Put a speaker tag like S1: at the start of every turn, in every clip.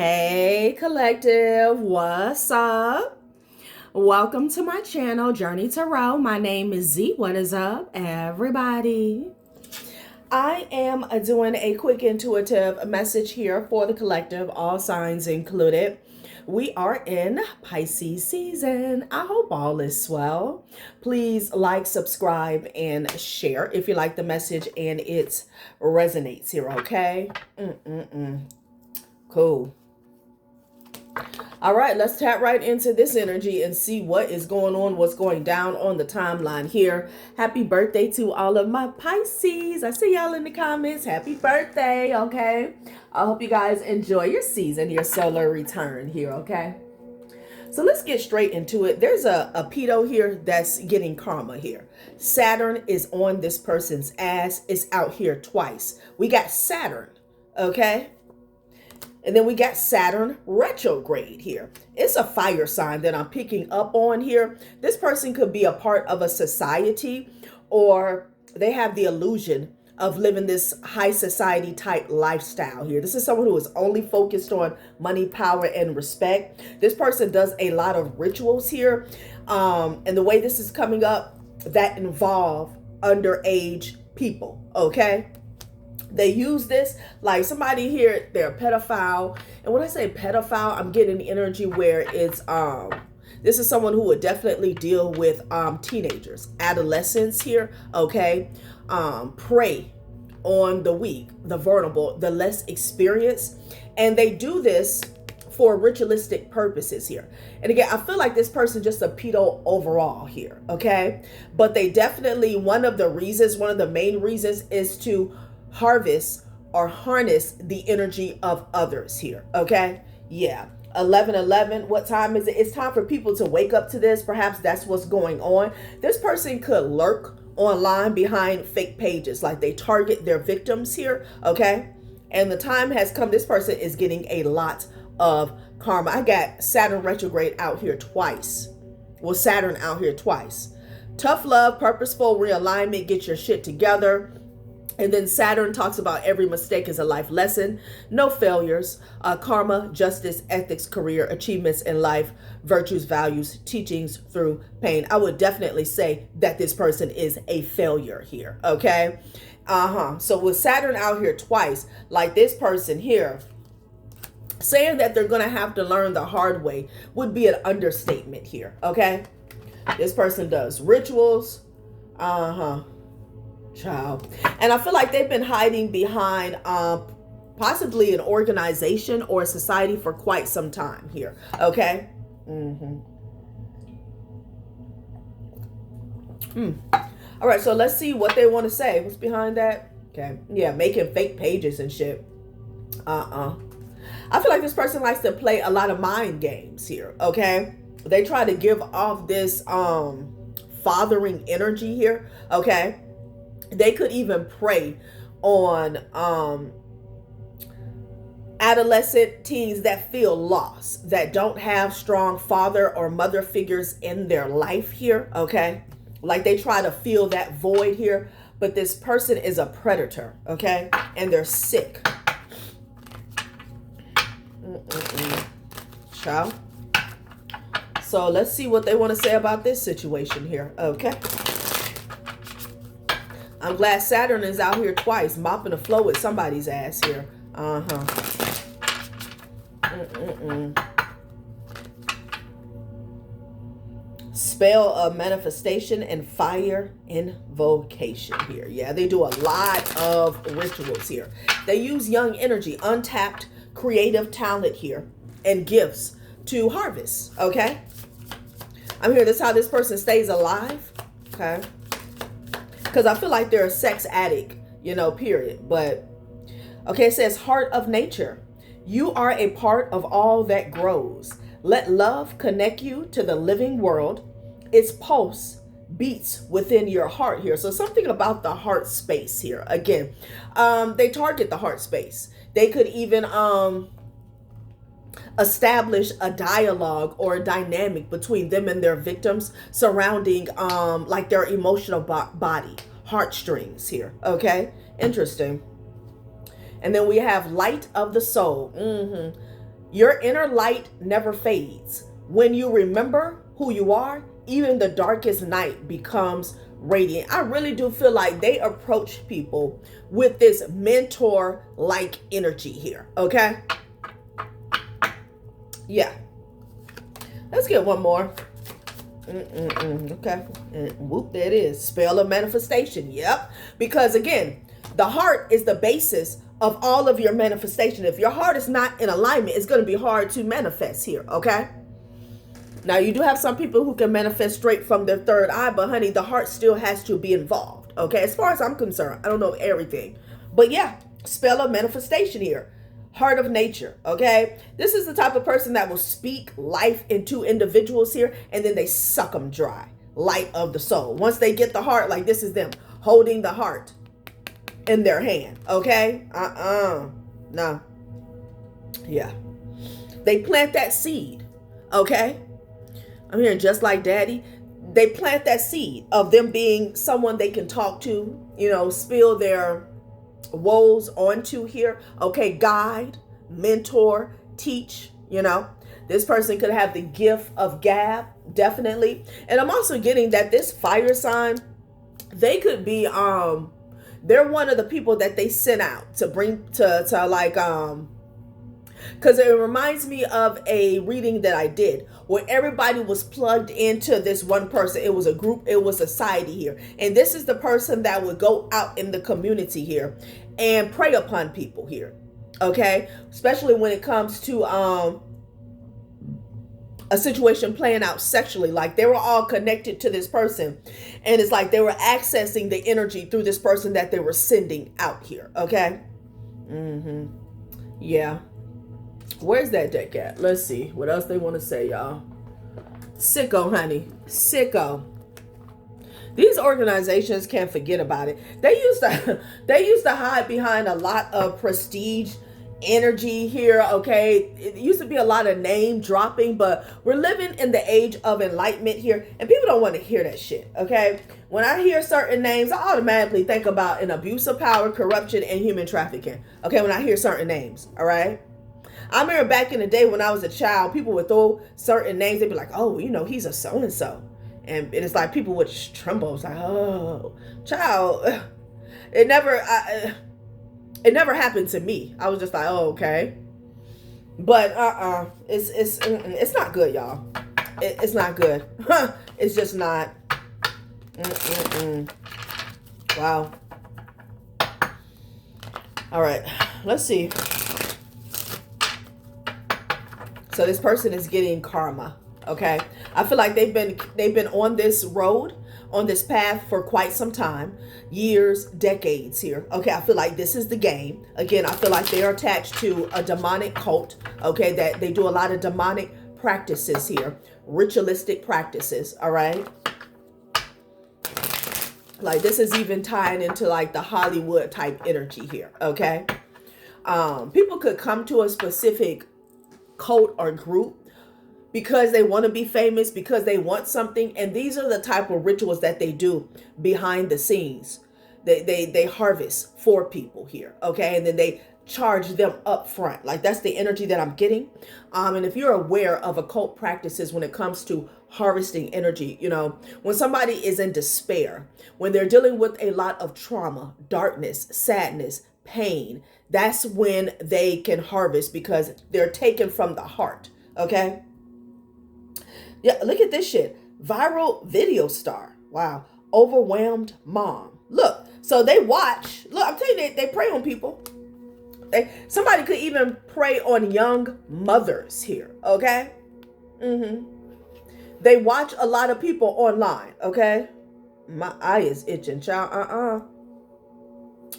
S1: Hey collective, what's up? Welcome to my channel, Journey Tarot. My name is Z. What is up, everybody? I am doing a quick intuitive message here for the collective, all signs included. We are in Pisces season. I hope all is swell. Please like, subscribe, and share if you like the message and it resonates here, okay? Cool. All right, let's tap right into this energy and see what is going on, what's going down on the timeline here. Happy birthday to all of my Pisces. I see y'all in the comments. Happy birthday, okay? I hope you guys enjoy your season, your solar return here, okay? So let's get straight into it. There's a pedo here that's getting karma here. Saturn is on this person's ass. It's out here twice. We got Saturn, okay? And then we got Saturn retrograde here. It's a fire sign that I'm picking up on here. This person could be a part of a society, or they have the illusion of living this high society type lifestyle here. This is someone who is only focused on money, power, and respect. This person does a lot of rituals here. And the way this is coming up, that involve underage people, okay? They use this like somebody here, they're a pedophile. And when I say pedophile, I'm getting the energy where it's this is someone who would definitely deal with teenagers, adolescents here, okay? Prey on the weak, the vulnerable, the less experienced. And they do this for ritualistic purposes here. And again, I feel like this person just a pedo overall here, okay? But they definitely, one of the main reasons is to harvest or harness the energy of others here, okay? Yeah, 11:11. What time is it? It's time for people to wake up to this. Perhaps that's what's going on. This person could lurk online behind fake pages, like they target their victims here, okay? And the time has come. This person is getting a lot of karma. I got Saturn retrograde out here twice. Well, Saturn out here twice. Tough love, purposeful realignment, get your shit together. And then Saturn talks about every mistake is a life lesson, no failures, karma, justice, ethics, career, achievements in life, virtues, values, teachings through pain. I would definitely say that this person is a failure here, okay? So with Saturn out here twice, like this person here, saying that they're going to have to learn the hard way would be an understatement here, okay? This person does rituals, child. And I feel like they've been hiding behind possibly an organization or a society for quite some time here, okay? All right, so let's see what they want to say. What's behind that? Okay, yeah, making fake pages and shit. I feel like this person likes to play a lot of mind games here, okay? They try to give off this fathering energy here, okay? They could even prey on adolescent teens that feel lost, that don't have strong father or mother figures in their life here, okay? Like they try to fill that void here, but this person is a predator, okay? And they're sick. Child. So let's see what they want to say about this situation here, okay? I'm glad Saturn is out here twice, mopping the floor with somebody's ass here. Spell of manifestation and fire invocation here. Yeah, they do a lot of rituals here. They use young energy, untapped creative talent here, and gifts to harvest, okay? I'm here, this is how this person stays alive, okay? Because I feel like they're a sex addict, you know, period. But, okay, it says heart of nature. You are a part of all that grows. Let love connect you to the living world. Its pulse beats within your heart here. So something about the heart space here. Again, they target the heart space. They could even establish a dialogue or a dynamic between them and their victims surrounding like their emotional body, heartstrings here, okay? Interesting. And then we have light of the soul. Your inner light never fades. When you remember who you are, even the darkest night becomes radiant. I really do feel like they approach people with this mentor-like energy here, okay? Yeah. Let's get one more. Okay. And whoop, there it is. Spell of manifestation. Yep. Because again, the heart is the basis of all of your manifestation. If your heart is not in alignment, it's going to be hard to manifest here, okay? Now, you do have some people who can manifest straight from their third eye, but honey, the heart still has to be involved, okay? As far as I'm concerned, I don't know everything. But yeah, spell of manifestation here. Heart of nature, okay? This is the type of person that will speak life into individuals here, and then they suck them dry. Light of the soul. Once they get the heart, like this is them holding the heart in their hand, okay? No. Yeah. They plant that seed, okay? I'm hearing just like daddy. They plant that seed of them being someone they can talk to, spill their woes onto here. Okay, guide, mentor, teach, This person could have the gift of gab, definitely. And I'm also getting that this fire sign, they could be, they're one of the people that they sent out to bring to like, because it reminds me of a reading that I did where everybody was plugged into this one person. It was a group, it was a society here. And this is the person that would go out in the community here and prey upon people here. Okay? Especially when it comes to a situation playing out sexually. Like they were all connected to this person. And it's like they were accessing the energy through this person that they were sending out here. Okay? Yeah. Where's that deck at? Let's see what else they want to say, y'all. Sicko, honey. Sicko. These organizations can't forget about it. They used to hide behind a lot of prestige energy here, okay? It used to be a lot of name dropping, but we're living in the age of enlightenment here, and people don't want to hear that shit, okay? When I hear certain names, I automatically think about an abuse of power, corruption, and human trafficking, okay, when I hear certain names, all right? I remember back in the day when I was a child, people would throw certain names. They'd be like, oh, he's a so-and-so. And it's like people would tremble. It's like, oh, child. It never happened to me. I was just like, oh, okay. But it's not good, y'all. It's not good. It's just not. Wow. All right. Let's see. So this person is getting karma, okay? I feel like they've been on this road, on this path for quite some time, years, decades here. Okay, I feel like this is the game. Again, I feel like they're attached to a demonic cult, okay, that they do a lot of demonic practices here, ritualistic practices, all right? Like this is even tying into like the Hollywood type energy here, okay? People could come to a specific cult or group because they want to be famous, because they want something, and these are the type of rituals that they do behind the scenes. They harvest for people here, okay, and then they charge them up front. Like that's the energy that I'm getting. And if you're aware of occult practices when it comes to harvesting energy, when somebody is in despair, when they're dealing with a lot of trauma, darkness, sadness, pain, that's when they can harvest because they're taken from the heart, okay? Yeah, look at this shit. Viral video star. Wow. Overwhelmed mom. Look, so they watch. Look, I'm telling you, they prey on people. Somebody could even prey on young mothers here, okay? They watch a lot of people online, okay? My eye is itching, child.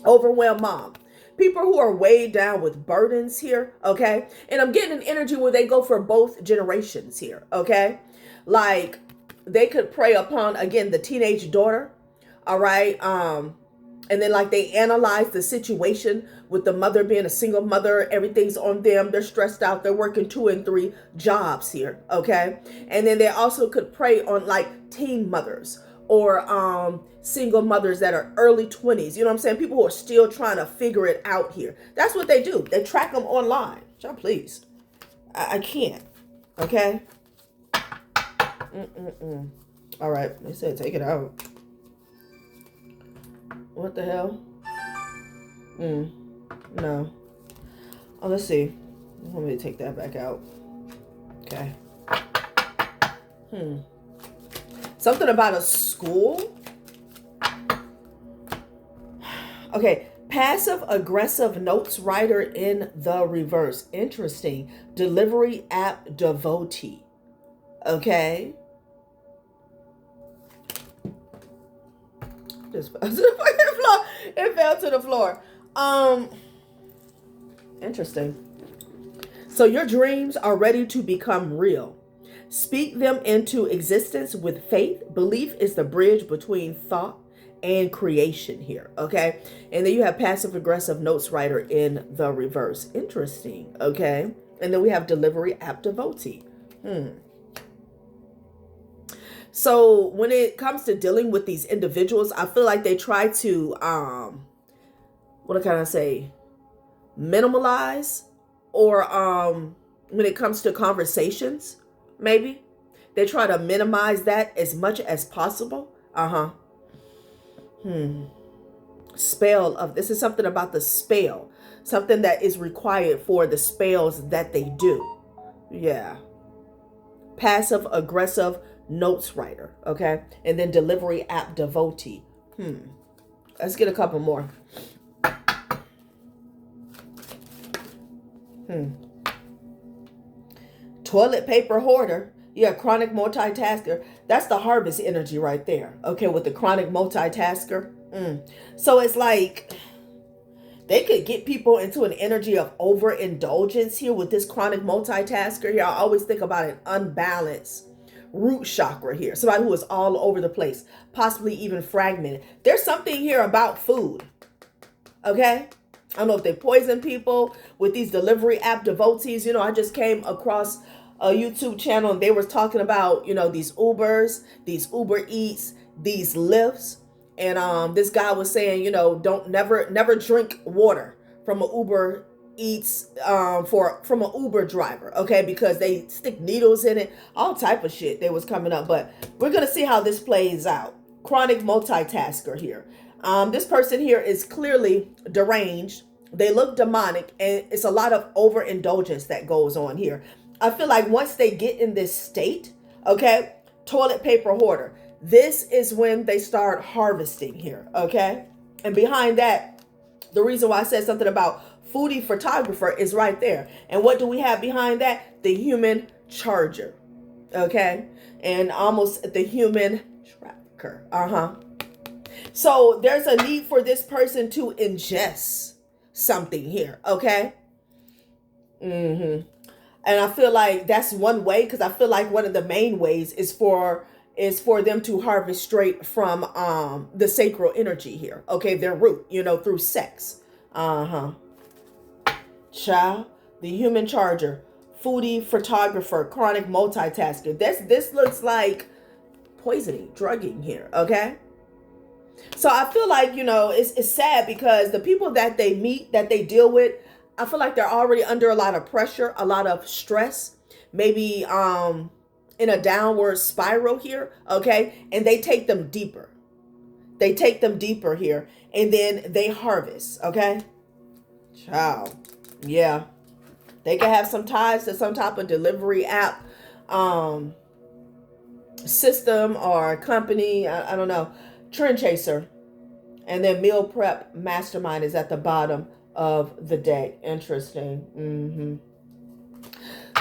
S1: Overwhelmed mom. People who are weighed down with burdens here, okay? And I'm getting an energy where they go for both generations here, okay? Like they could prey upon, again, the teenage daughter, all right? And then like they analyze the situation with the mother being a single mother. Everything's on them. They're stressed out. They're working 2 and 3 jobs here, okay? And then they also could prey on like teen mothers or single mothers that are early 20s. You know what I'm saying? People who are still trying to figure it out here. That's what they do. They track them online. Y'all, please. I can't. Okay. All right. They said take it out. What the hell? No. Oh, let's see. Let me take that back out. Okay. Something about a school. Okay. Passive aggressive notes writer in the reverse. Interesting. Delivery app devotee. Okay. Just fell to the fucking floor. It fell to the floor. Interesting. So your dreams are ready to become real. Speak them into existence with faith. Belief is the bridge between thought and creation here. Okay. And then you have passive aggressive notes writer in the reverse. Interesting. Okay. And then we have delivery app devotee. So when it comes to dealing with these individuals, I feel like they try to, what can I say, minimalize, or when it comes to conversations, maybe they try to minimize that as much as possible. Spell of, this is something about the spell, something that is required for the spells that they do. Yeah. Passive aggressive notes writer. Okay. And then delivery app devotee. Let's get a couple more. Toilet paper hoarder. Yeah, chronic multitasker. That's the harvest energy right there. Okay, with the chronic multitasker. So it's like they could get people into an energy of overindulgence here with this chronic multitasker here. I always think about an unbalanced root chakra here. Somebody who is all over the place, possibly even fragmented. There's something here about food. Okay? I don't know if they poison people with these delivery app devotees. You know, I just came across a YouTube channel and they were talking about, you know, these Ubers, these Uber Eats, these Lyfts. And this guy was saying, you know, never drink water from an Uber Eats from an Uber driver, okay, because they stick needles in it, all type of shit that was coming up. But we're gonna see how this plays out. Chronic multitasker here. This person here is clearly deranged. They look demonic, and it's a lot of overindulgence that goes on here. I feel like once they get in this state, okay, toilet paper hoarder, this is when they start harvesting here, okay? And behind that, the reason why I said something about foodie photographer is right there. And what do we have behind that? The human charger, okay? And almost the human trafficker, So there's a need for this person to ingest something here, okay? And I feel like that's one way, because I feel like one of the main ways is for them to harvest straight from the sacral energy here, okay? Their root, you know, through sex. Child, the human charger, foodie photographer, chronic multitasker. This looks like poisoning, drugging here, okay? So I feel like, you know, it's sad because the people that they meet, that they deal with, I feel like they're already under a lot of pressure, a lot of stress, maybe in a downward spiral here, okay? And they take them deeper. They take them deeper here, and then they harvest, okay? Child. Yeah. They can have some ties to some type of delivery app system or company. I don't know. Trend chaser. And then meal prep mastermind is at the bottom of the deck. Interesting.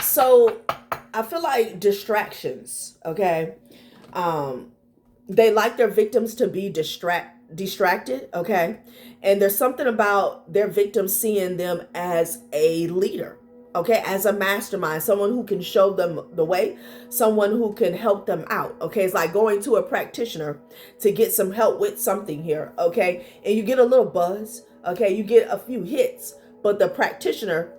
S1: So I feel like distractions, okay? They like their victims to be distracted, okay? And there's something about their victims seeing them as a leader, okay? As a mastermind, someone who can show them the way, someone who can help them out, okay? It's like going to a practitioner to get some help with something here, okay? And you get a little buzz, okay? You get a few hits, but the practitioner,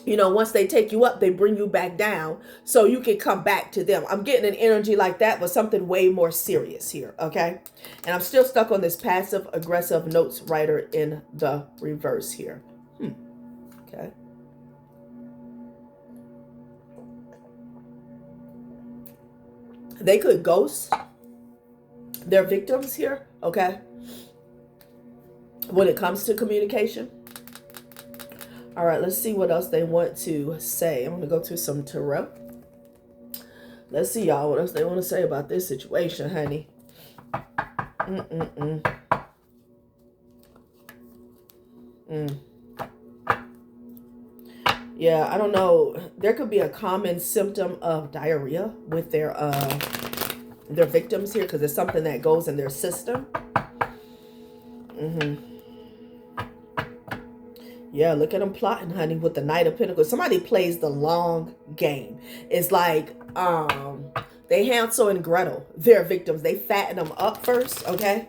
S1: you know, once they take you up, they bring you back down so you can come back to them. I'm getting an energy like that, but something way more serious here, okay? And I'm still stuck on this passive aggressive notes writer in the reverse here. Okay. They could ghost their victims here, okay? When it comes to communication. All right, let's see what else they want to say. I'm going to go to some tarot. Let's see, y'all, what else they want to say about this situation, honey. Yeah, I don't know. There could be a common symptom of diarrhea with their victims here, because it's something that goes in their system. Yeah, look at them plotting, honey, with the Knight of Pentacles. Somebody plays the long game. It's like they Hansel and Gretel, their victims. They fatten them up first, okay?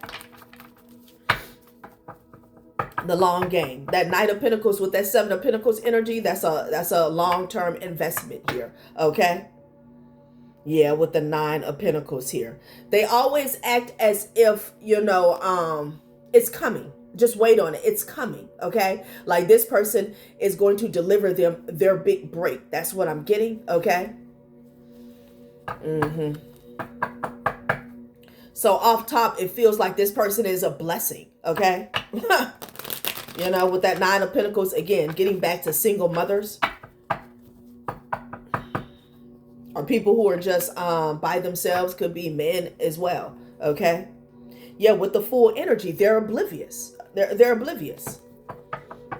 S1: The long game. That Knight of Pentacles with that Seven of Pentacles energy, that's a long-term investment here, okay? Yeah, with the Nine of Pentacles here. They always act as if, you know, it's coming. Just wait on it. It's coming, okay? Like this person is going to deliver them their big break. That's what I'm getting, okay? So off top, it feels like this person is a blessing, okay? You know, with that Nine of Pentacles, again, getting back to single mothers. Or people who are just by themselves, could be men as well, okay? Yeah, with the full energy, they're oblivious. They're oblivious.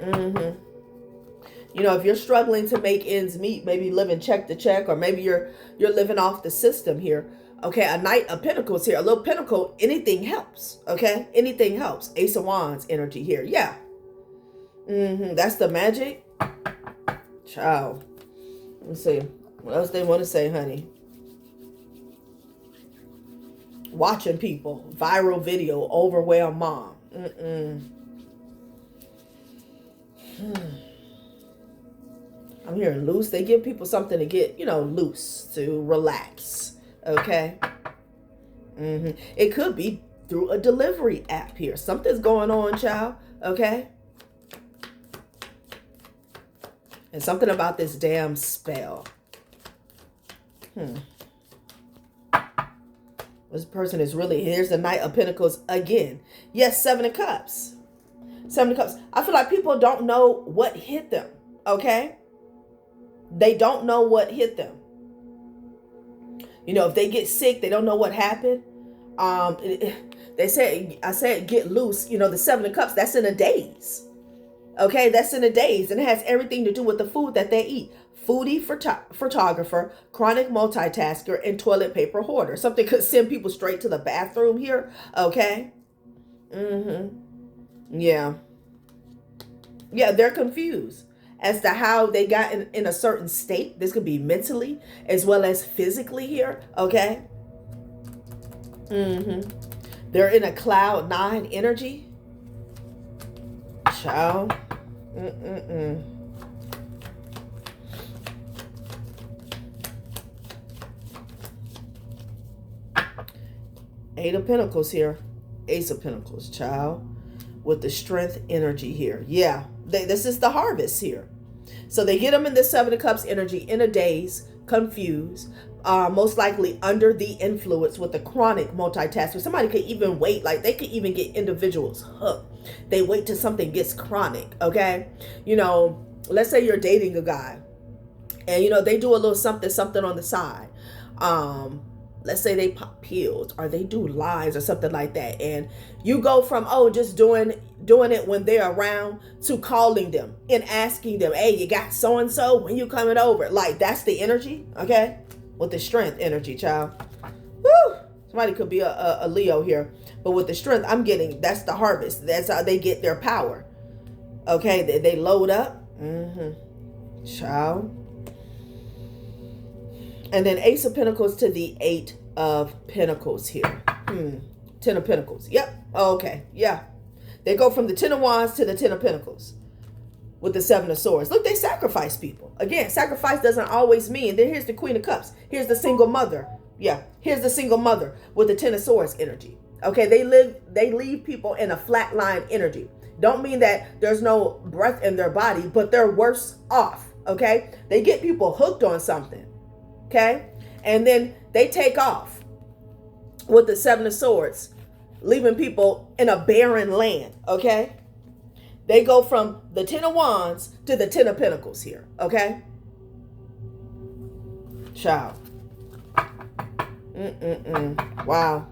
S1: You know, if you're struggling to make ends meet, maybe living check to check, or maybe you're living off the system here. Okay, a Knight of Pentacles here, a little pentacle, anything helps. Okay, anything helps. Ace of Wands energy here. Yeah. That's the magic. Ciao. Let's see. What else they want to say, honey? Watching people. Viral video. Overwhelmed mom. I'm hearing loose. They give people something to get, you know, loose, to relax. Okay. It could be through a delivery app here. Something's going on, child. Okay. And something about this damn spell. This person is really, here's the Knight of Pentacles again. Yes, Seven of Cups. Seven of Cups. I feel like people don't know what hit them, okay? They don't know what hit them. You know, if they get sick, they don't know what happened. I said get loose. You know, the Seven of Cups, that's in a daze. Okay, that's in a daze. And it has everything to do with the food that they eat. Foodie, photographer, chronic multitasker, and toilet paper hoarder. Something could send people straight to the bathroom here. Okay. Yeah. Yeah, they're confused as to how they got in a certain state. This could be mentally as well as physically here. Okay. They're in a cloud 9 energy. Ciao. Eight of Pentacles here. Ace of Pentacles, child. With the strength energy here. Yeah, this is the harvest here. So they get them in the Seven of Cups energy in a daze, confused, most likely under the influence with the chronic multitasker. Somebody could even wait, like they could even get individuals hooked. They wait till something gets chronic, okay? You know, let's say you're dating a guy and, you know, they do a little something on the side. Let's say they pop pills or they do lies or something like that. And you go from, oh, just doing it when they're around to calling them and asking them, hey, you got so-and-so, when you coming over? Like, that's the energy, okay? With the strength energy, child. Woo! Somebody could be a Leo here. But with the strength, I'm getting, that's the harvest. That's how they get their power. Okay, they load up. Child. And then Ace of Pentacles to the Eight of Pentacles here. 10 of Pentacles. Yep. Okay. Yeah. They go from the 10 of Wands to the 10 of Pentacles with the 7 of Swords. Look, they sacrifice people. Again, sacrifice doesn't always mean. Then here's the Queen of Cups. Here's the single mother. Yeah. Here's the single mother with the 10 of Swords energy. Okay. They leave people in a flatline energy. Don't mean that there's no breath in their body, but they're worse off. Okay. They get people hooked on something. Okay. And then they take off with the Seven of Swords, leaving people in a barren land, okay? They go from the Ten of Wands to the Ten of Pentacles here, okay? Child. Wow.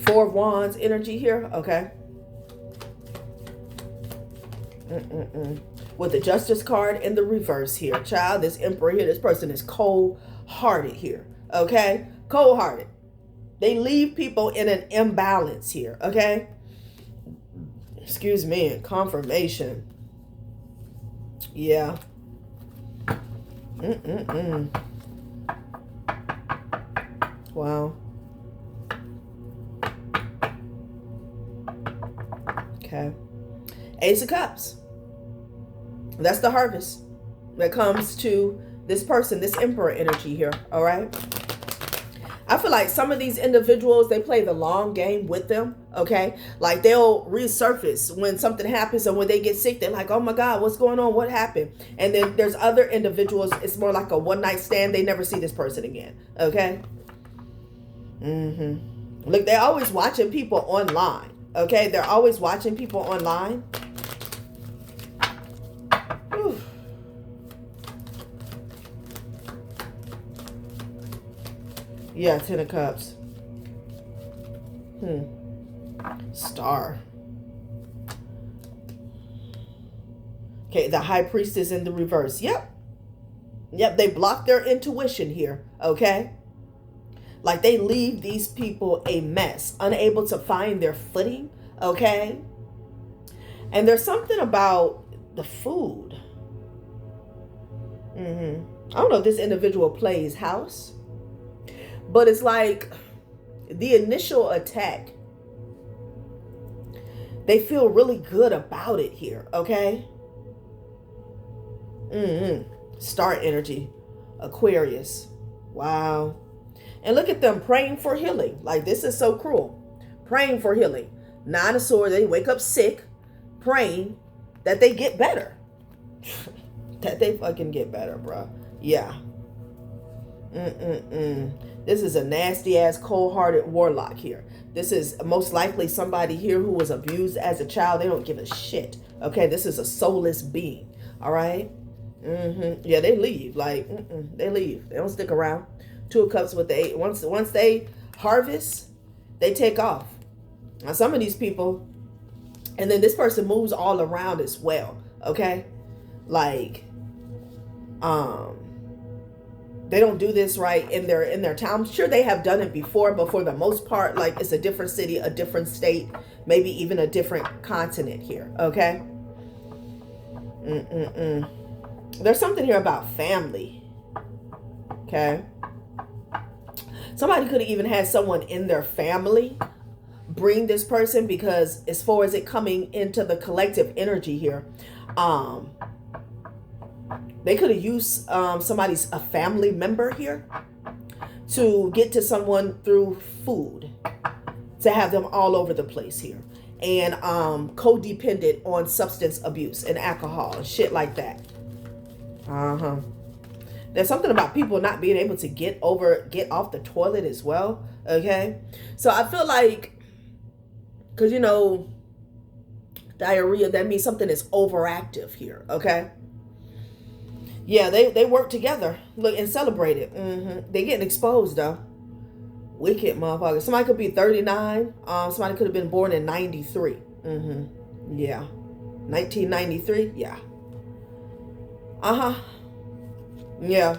S1: Four of Wands energy here, okay? With the Justice card in the reverse here, child. This Emperor here, this person is cold-hearted here, okay? Cold-hearted. They leave people in an imbalance here, okay? Excuse me, confirmation. Yeah. Wow. Okay. Ace of Cups. That's the harvest that comes to this person, this Emperor energy here, all right? I feel like some of these individuals, they play the long game with them, okay? Like they'll resurface when something happens, and when they get sick, they're like, oh my God, what's going on? What happened? And then there's other individuals, it's more like a one-night stand. They never see this person again, okay? Look, they're always watching people online, okay? They're always watching people online. Whew. Yeah, Ten of Cups. Star. Okay, the High Priestess in the reverse. Yep, they block their intuition here, okay? Like they leave these people a mess, unable to find their footing, okay? And there's something about the food. I don't know if this individual plays house, but it's like the initial attack, they feel really good about it here, okay? Star energy, Aquarius. Wow. And look at them praying for healing. Like, this is so cruel. Praying for healing. Nine of Swords, they wake up sick, praying that they get better. That they fucking get better, bro. Yeah. This is a nasty ass cold-hearted warlock here. This is most likely somebody here who was abused as a child. They don't give a shit. Okay, this is a soulless being. All right. Yeah, they leave. Like, they leave. They don't stick around. Two of Cups with the Eight. Once they harvest, they take off. Now, some of these people, and then this person moves all around as well. Okay, like, they don't do this right in their town. I'm sure they have done it before, but for the most part, like, it's a different city, a different state, maybe even a different continent here. Okay. There's something here about family. Okay. Somebody could have even had someone in their family bring this person, because as far as it coming into the collective energy here, they could have used a family member here to get to someone through food, to have them all over the place here, and codependent on substance abuse and alcohol and shit like that. There's something about people not being able to get off the toilet as well. Okay, so I feel like, because you know, diarrhea, that means something is overactive here. Okay. Yeah, they work together. Look, and celebrate it. They getting exposed though. Wicked motherfucker. Somebody could be 39. Somebody could have been born in 93. Yeah. 1993. Yeah. Yeah.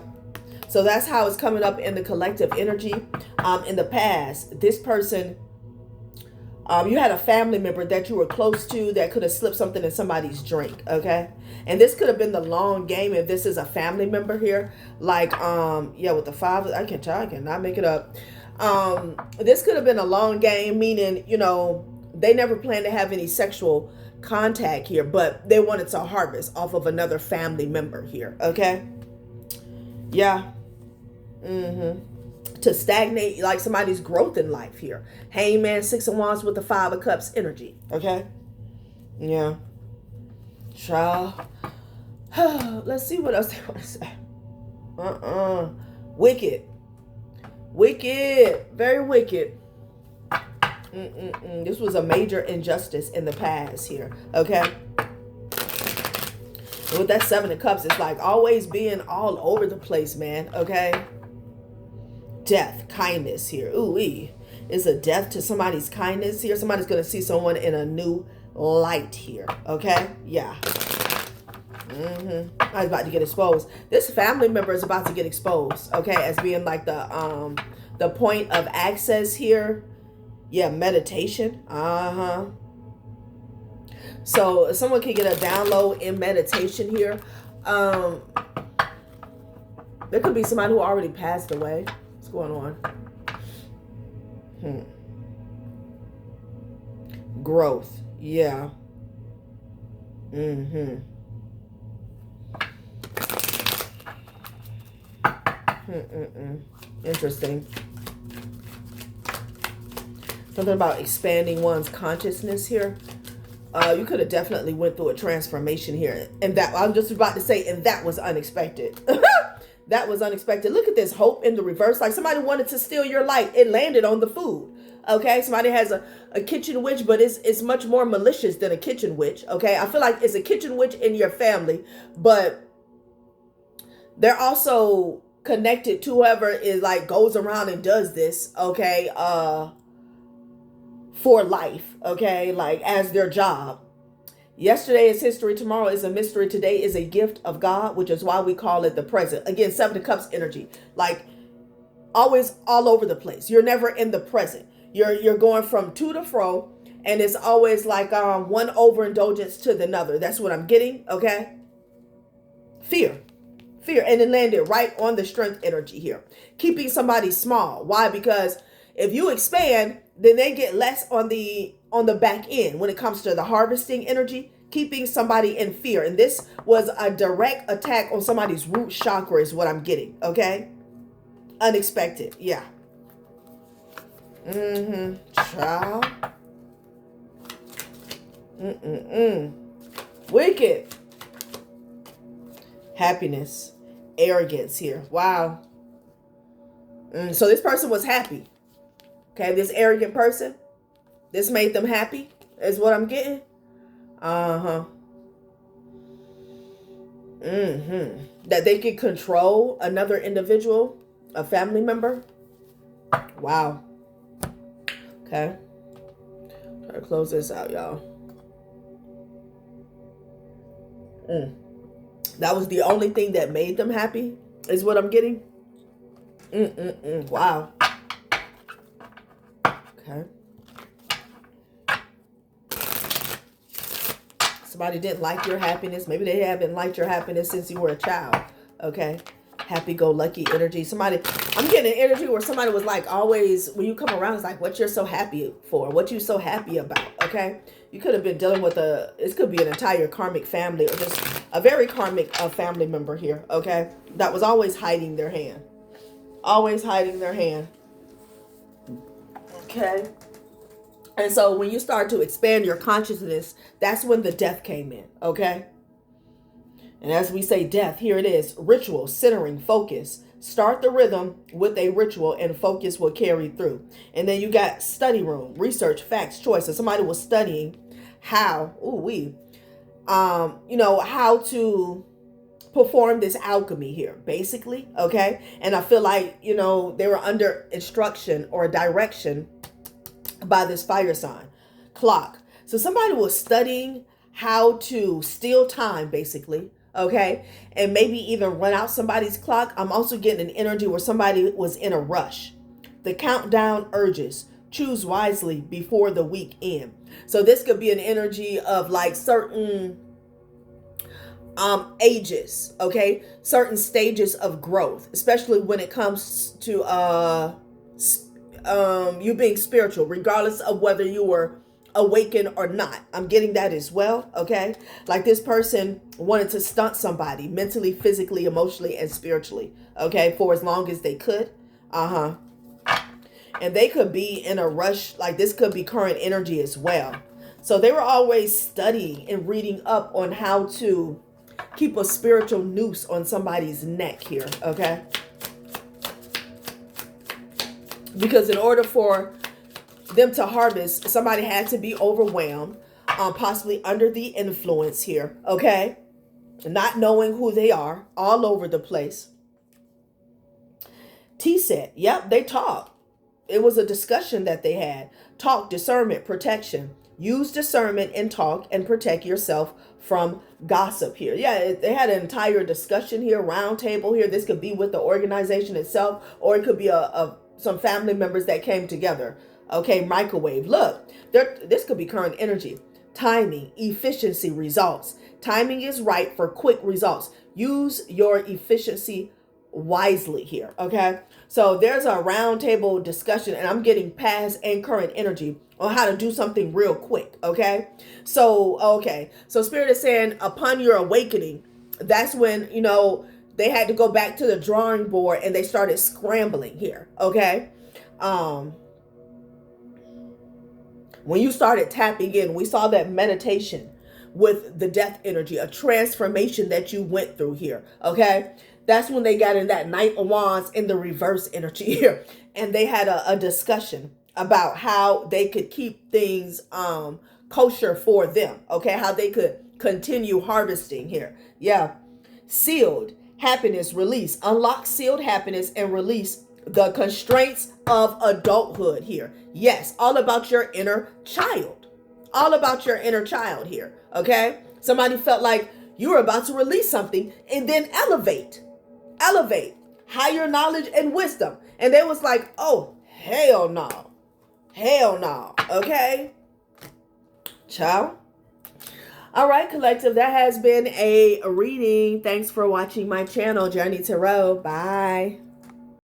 S1: So that's how it's coming up in the collective energy. In the past, this person, you had a family member that you were close to that could have slipped something in somebody's drink, okay? And this could have been the long game if this is a family member here. Like, yeah, with the five, I cannot make it up. This could have been a long game, meaning, you know, they never planned to have any sexual contact here, but they wanted to harvest off of another family member here, okay? Yeah. To stagnate like somebody's growth in life here. Hangman, Six of Wands with the Five of Cups energy. Okay. Yeah. Child. Let's see what else they want to say. Wicked. Wicked. Very wicked. This was a major injustice in the past here. Okay. And with that Seven of Cups, it's like always being all over the place, man. Okay. Death, kindness here. Ooh-wee. It's a death to somebody's kindness here. Somebody's going to see someone in a new light here. Okay. Yeah. I was about to get exposed. This family member is about to get exposed. Okay. As being like the point of access here. Yeah. Meditation. So someone can get a download in meditation here. There could be somebody who already passed away. What's going on? Growth. Yeah. Interesting. Something about expanding one's consciousness here. You could have definitely went through a transformation here. And that, I'm just about to say, and that was unexpected. That was unexpected. Look at this hope in the reverse. Like somebody wanted to steal your light. It landed on the food. Okay. Somebody has a kitchen witch, but it's much more malicious than a kitchen witch. Okay. I feel like it's a kitchen witch in your family, but they're also connected to whoever is like goes around and does this. Okay. For life. Okay. Like as their job. Yesterday is history. Tomorrow is a mystery. Today is a gift of God, which is why we call it the present. Again, Seven of Cups energy, like always all over the place. You're never in the present. You're going from to to fro, and it's always like one overindulgence to the another. That's what I'm getting. Okay. Fear, and it landed right on the strength energy here, keeping somebody small. Why? Because if you expand, then they get less on the back end when it comes to the harvesting energy, keeping somebody in fear. And this was a direct attack on somebody's root chakra is what I'm getting. Okay. Unexpected. Yeah. Child. Wicked. Happiness. Arrogance here. Wow. So this person was happy. Okay. This arrogant person. This made them happy, is what I'm getting. That they can control another individual, a family member. Wow. Okay. Try to close this out, y'all. That was the only thing that made them happy, is what I'm getting. Wow. Okay. Somebody didn't like your happiness. Maybe they haven't liked your happiness since you were a child. Okay. Happy-go-lucky energy. Somebody, I'm getting an energy where somebody was like always, when you come around, it's like, what you're so happy for? What you so happy about? Okay. You could have been dealing with this could be an entire karmic family or just a very karmic family member here. Okay. That was always hiding their hand. Always hiding their hand. Okay. And so when you start to expand your consciousness, that's when the death came in, okay? And as we say death, here it is. Ritual, centering, focus. Start the rhythm with a ritual and focus will carry through. And then you got study room, research, facts, choice. So somebody was studying how, how to perform this alchemy here, basically, okay? And I feel like, they were under instruction or direction by this fire sign clock. So somebody was studying how to steal time, basically. Okay. And maybe even run out somebody's clock. I'm also getting an energy where somebody was in a rush. The countdown urges. Choose wisely before the week end. So this could be an energy of like certain ages. Okay. Certain stages of growth, especially when it comes to you being spiritual, regardless of whether you were awakened or not. I'm getting that as well. Okay. Like this person wanted to stunt somebody mentally, physically, emotionally, and spiritually. Okay. For as long as they could. And they could be in a rush. Like this could be current energy as well. So they were always studying and reading up on how to keep a spiritual noose on somebody's neck here, okay? Because in order for them to harvest, somebody had to be overwhelmed, possibly under the influence here, okay? Not knowing who they are, all over the place. T said, yep, they talked. It was a discussion that they had. Talk, discernment, protection. Use discernment and talk and protect yourself from gossip here. Yeah, they had an entire discussion here, round table here. This could be with the organization itself, or it could be some family members that came together. Okay, microwave. Look, this could be current energy. Timing, efficiency, results. Timing is right for quick results. Use your efficiency wisely here, okay? So there's a round table discussion, and I'm getting past and current energy on how to do something real quick, okay? So Spirit is saying upon your awakening, that's when, they had to go back to the drawing board and they started scrambling here, okay? When you started tapping in, we saw that meditation with the death energy, a transformation that you went through here, okay? That's when they got in that Knight of Wands in the reverse energy here. And they had a discussion about how they could keep things kosher for them, okay? How they could continue harvesting here. Yeah. Sealed, happiness, release. Unlock sealed happiness and release the constraints of adulthood here. Yes, all about your inner child. All about your inner child here, okay? Somebody felt like you were about to release something and then elevate higher knowledge and wisdom. And they was like, oh, hell no. Hell no. Okay? Ciao. All right, collective. That has been a reading. Thanks for watching my channel, Journey Tarot. Bye.